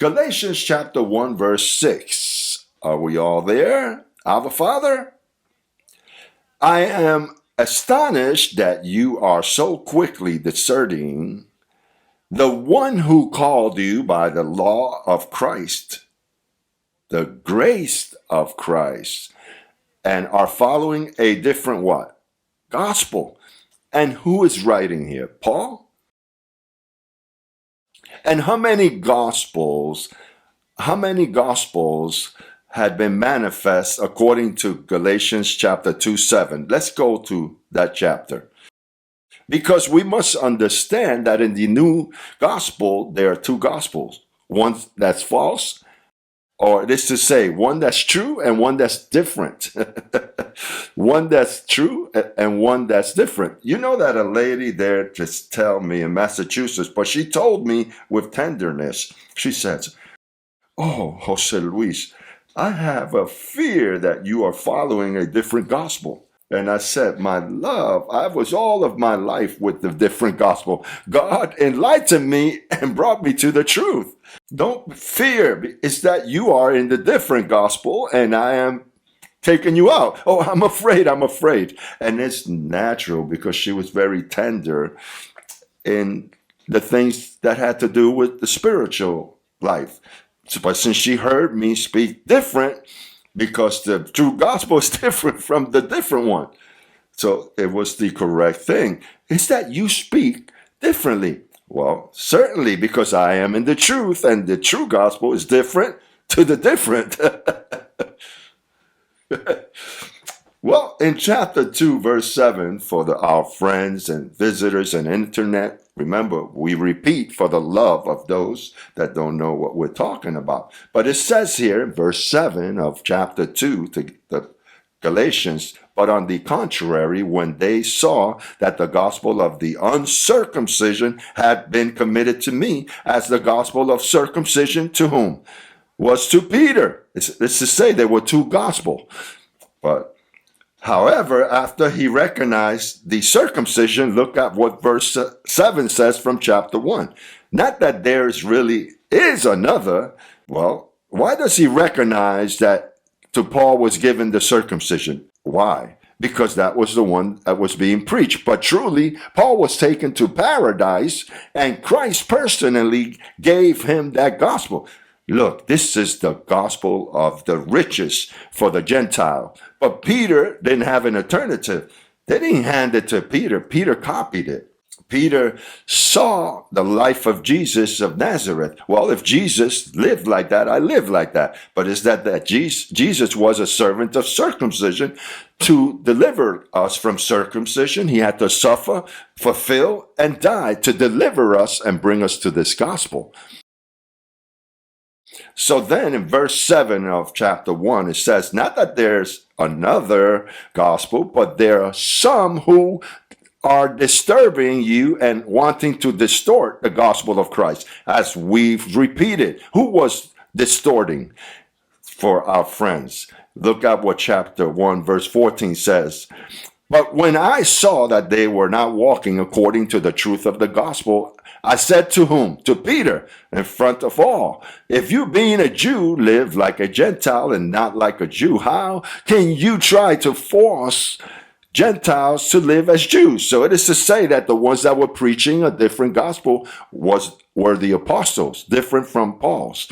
Galatians chapter 1 verse 6. Are we all there? Our Father, I am astonished that you are so quickly deserting the one who called you by the law of Christ, the grace of Christ, and are following a different what? Gospel. And who is writing here? Paul? And how many gospels had been manifest according to Galatians chapter 2:7? Let's go to that chapter. Because we must understand that in the new gospel, there are two gospels. One that's false, or it is to say, one that's true and one that's different. One that's true and one that's different. You know that a lady there just tell me in Massachusetts, but she told me with tenderness, she says, "Oh, Jose Luis, I have a fear that you are following a different gospel." And I said, "My love, I was all of my life with the different gospel. God enlightened me and brought me to the truth. Don't fear. It's that you are in the different gospel and I am taking you out. Oh, I'm afraid. And it's natural because she was very tender in the things that had to do with the spiritual life. But since she heard me speak different, because the true gospel is different from the different one. So it was the correct thing. It's that you speak differently. Well, certainly because I am in the truth and the true gospel is different to the different. Well, in chapter 2, verse 7, for our friends and visitors and internet, remember, we repeat for the love of those that don't know what we're talking about. But it says here in verse 7 of chapter 2 to the Galatians, "But on the contrary, when they saw that the gospel of the uncircumcision had been committed to me, as the gospel of circumcision to whom? Was to Peter." It's to say there were two gospels. But however, after he recognized the circumcision, look at what verse 7 says from chapter 1. Not that there really is another. Well, why does he recognize that to Paul was given the circumcision? Why? Because that was the one that was being preached. But truly, Paul was taken to paradise and Christ personally gave him that gospel. Look, this is the gospel of the riches for the Gentile. But Peter didn't have an alternative. They didn't hand it to Peter. Peter copied it. Peter saw the life of Jesus of Nazareth. Well, if Jesus lived like that, I live like that. But is that Jesus was a servant of circumcision to deliver us from circumcision? He had to suffer, fulfill, and die to deliver us and bring us to this gospel. So then in verse 7 of chapter 1, it says, not that there's another gospel, but there are some who are disturbing you and wanting to distort the gospel of Christ. As we've repeated, who was distorting for our friends? Look at what chapter 1, verse 14 says. But when I saw that they were not walking according to the truth of the gospel, I said to whom? To Peter, in front of all, if you being a Jew live like a Gentile and not like a Jew, how can you try to force Gentiles to live as Jews? So it is to say that the ones that were preaching a different gospel were the apostles, different from Paul's.